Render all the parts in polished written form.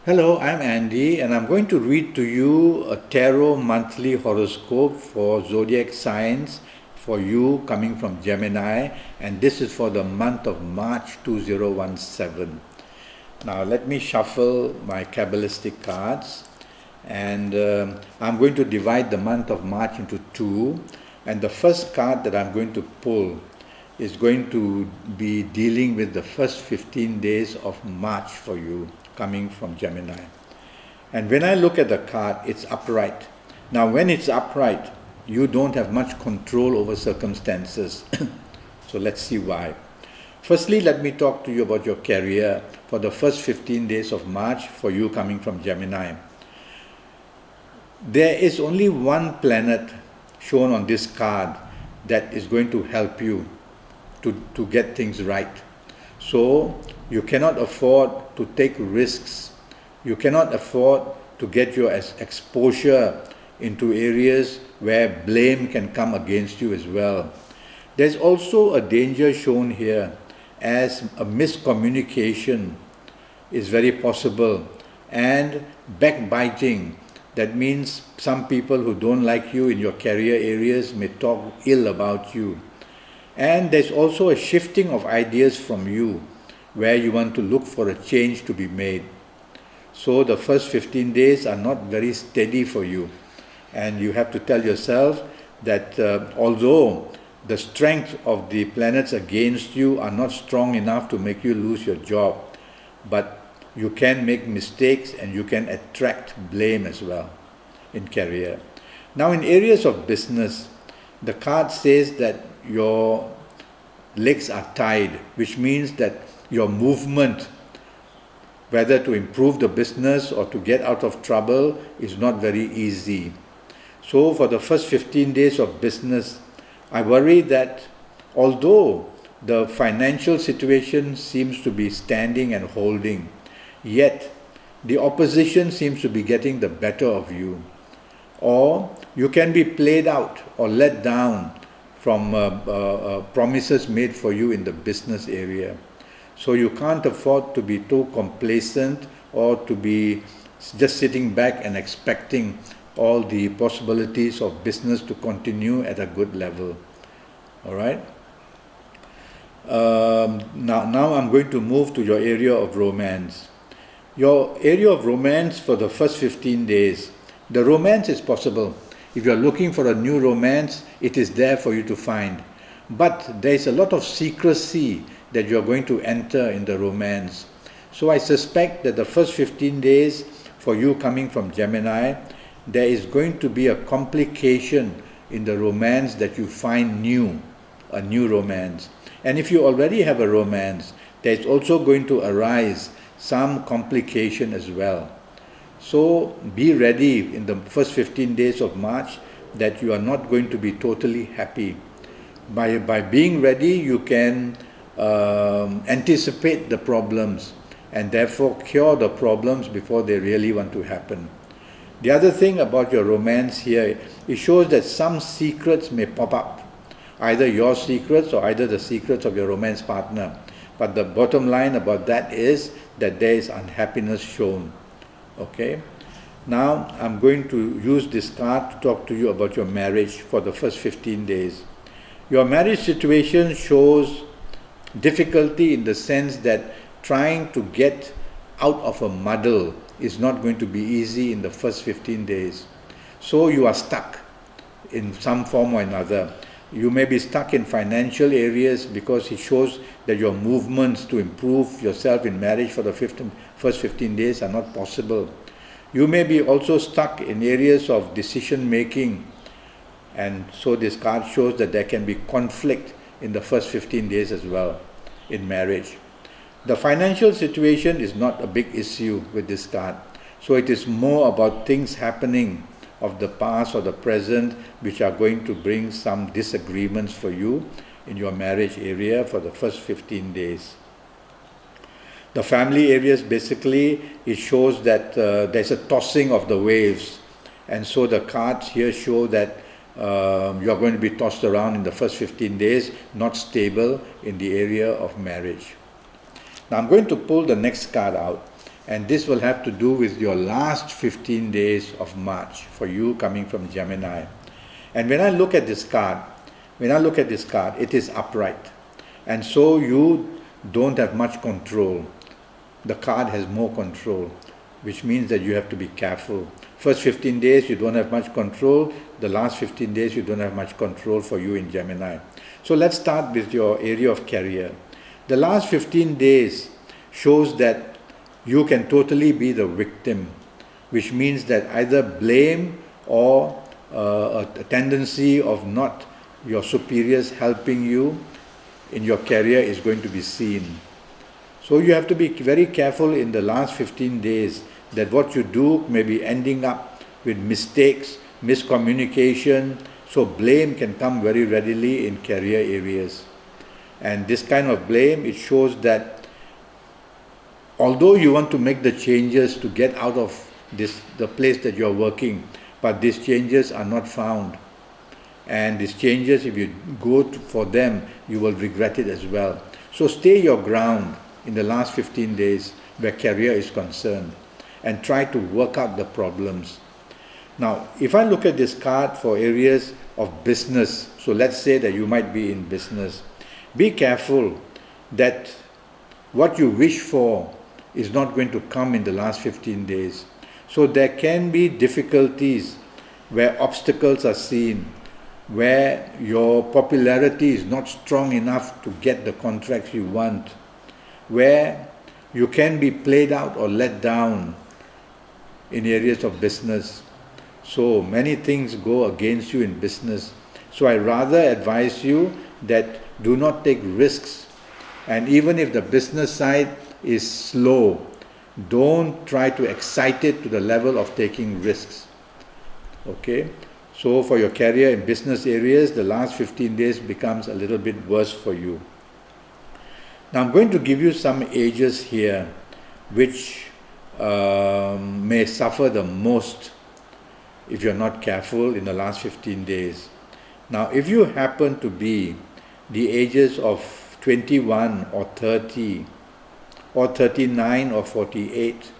Hello, I'm Andy, and I'm going to read to you a tarot monthly horoscope for zodiac signs for you coming from Gemini, and this is for the month of March 2017. Now, let me shuffle my Kabbalistic cards, and I'm going to divide the month of March into two. And the first card that I'm going to pull is going to be dealing with the first 15 days of March for you coming from Gemini. And when I look at the card, it's upright. Now, when it's upright, you don't have much control over circumstances. So let's see why. Firstly, let me talk to you about your career for the first 15 days of March for you coming from Gemini. There is only one planet shown on this card that is going to help you to get things right. So you cannot afford to take risks. You cannot afford to get your exposure into areas where blame can come against you as well. There's also a danger shown here as a miscommunication is very possible, and backbiting. That means some people who don't like you in your career areas may talk ill about you. And there's also a shifting of ideas from you where you want to look for a change to be made. So the first 15 days are not very steady for you. And you have to tell yourself that although the strength of the planets against you are not strong enough to make you lose your job, but you can make mistakes and you can attract blame as well in career. Now, in areas of business, the card says that your legs are tied, which means that your movement, whether to improve the business or to get out of trouble, is not very easy. So for the first 15 days of business, I worry that although the financial situation seems to be standing and holding, yet the opposition seems to be getting the better of you. Or you can be played out or let down from promises made for you in the business area. So you can't afford to be too complacent or to be just sitting back and expecting all the possibilities of business to continue at a good level. All right? Now I'm going to move to your area of romance. Your area of romance for the first 15 days. The romance is possible. If you're looking for a new romance, it is there for you to find. But there is a lot of secrecy that you're going to enter in the romance. So I suspect that the first 15 days for you coming from Gemini, there is going to be a complication in the romance that you find new, a new romance. And if you already have a romance, there is also going to arise some complication as well. So be ready in the first 15 days of March that you are not going to be totally happy. By being ready, you can anticipate the problems and therefore cure the problems before they really want to happen. The other thing about your romance here, it shows that some secrets may pop up, either your secrets or either the secrets of your romance partner. But the bottom line about that is that there is unhappiness shown. Okay? Now I'm going to use this card to talk to you about your marriage for the first 15 days. Your marriage situation shows difficulty in the sense that trying to get out of a muddle is not going to be easy in the first 15 days. So you are stuck in some form or another. You may be stuck in financial areas because it shows that your movements to improve yourself in marriage for the first 15 days are not possible. You may be also stuck in areas of decision making, and so this card shows that there can be conflict in the first 15 days as well in marriage. The financial situation is not a big issue with this card. So it is more about things happening of the past or the present which are going to bring some disagreements for you in your marriage area for the first 15 days. The family areas, basically, it shows that there's a tossing of the waves. And so the cards here show that you're going to be tossed around in the first 15 days, not stable in the area of marriage. Now I'm going to pull the next card out. And this will have to do with your last 15 days of March for you coming from Gemini. And when I look at this card, it is upright. And so you don't have much control. The card has more control, which means that you have to be careful. First 15 days you don't have much control. The last 15 days you don't have much control for you in Gemini. So let's start with your area of career. The last 15 days shows that you can totally be the victim, which means that either blame or a tendency of not your superiors helping you in your career is going to be seen. So you have to be very careful in the last 15 days that what you do may be ending up with mistakes, miscommunication. So blame can come very readily in career areas. And this kind of blame, it shows that although you want to make the changes to get out of the place that you're working, but these changes are not found. And these changes, if you go for them, you will regret it as well. So stay your ground in the last 15 days where career is concerned and try to work out the problems. Now, if I look at this card for areas of business, so let's say that you might be in business, be careful that what you wish for is not going to come in the last 15 days. So there can be difficulties where obstacles are seen, where your popularity is not strong enough to get the contracts you want, where you can be played out or let down in areas of business. So many things go against you in business. So I rather advise you that do not take risks. And even if the business side is slow, don't try to excite it to the level of taking risks. Okay? So for your career in business areas, the last 15 days becomes a little bit worse for you. Now I'm going to give you some ages here which may suffer the most if you're not careful in the last 15 days. Now if you happen to be the ages of 21 or 30 or 39 or 48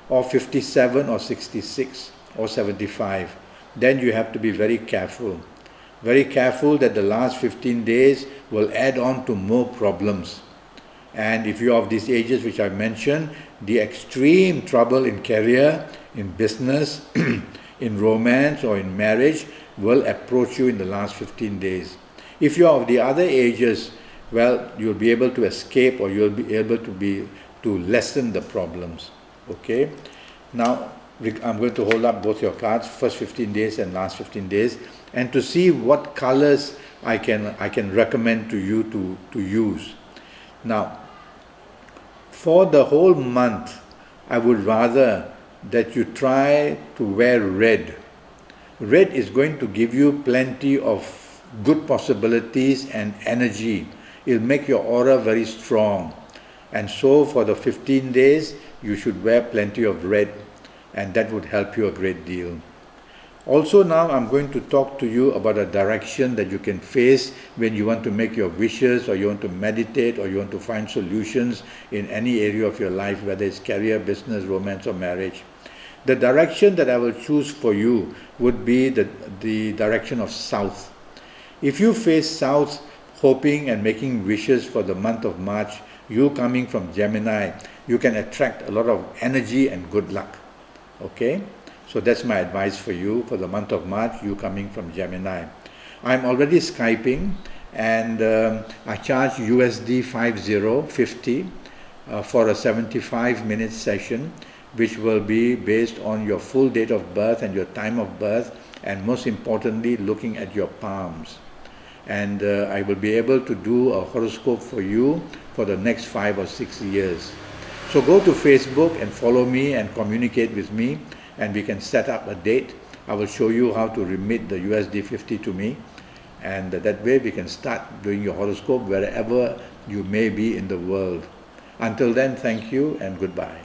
or 57 or 66 or 75, then you have to be very careful. Very careful that the last 15 days will add on to more problems. And if you're of these ages which I mentioned, the extreme trouble in career, in business, in romance or in marriage will approach you in the last 15 days. If you're of the other ages, well, you'll be able to escape or you'll be able to lessen the problems. Okay? Now, I'm going to hold up both your cards, first 15 days and last 15 days, and to see what colors I can recommend to you to use. Now, for the whole month, I would rather that you try to wear red. Red is going to give you plenty of good possibilities and energy. It'll make your aura very strong. And so for the 15 days, you should wear plenty of red, and that would help you a great deal. Also now I'm going to talk to you about a direction that you can face when you want to make your wishes, or you want to meditate, or you want to find solutions in any area of your life, whether it's career, business, romance or marriage. The direction that I will choose for you would be the direction of south. If you face south, hoping and making wishes for the month of March, you coming from Gemini, you can attract a lot of energy and good luck. Okay? So that's my advice for you for the month of March, you coming from Gemini. I'm already Skyping, and I charge USD 50 for a 75-minute session, which will be based on your full date of birth and your time of birth, and most importantly, looking at your palms. And I will be able to do a horoscope for you for the next 5 or 6 years. So go to Facebook and follow me and communicate with me, and we can set up a date. I will show you how to remit the USD 50 to me, and that way we can start doing your horoscope wherever you may be in the world. Until then, thank you and goodbye.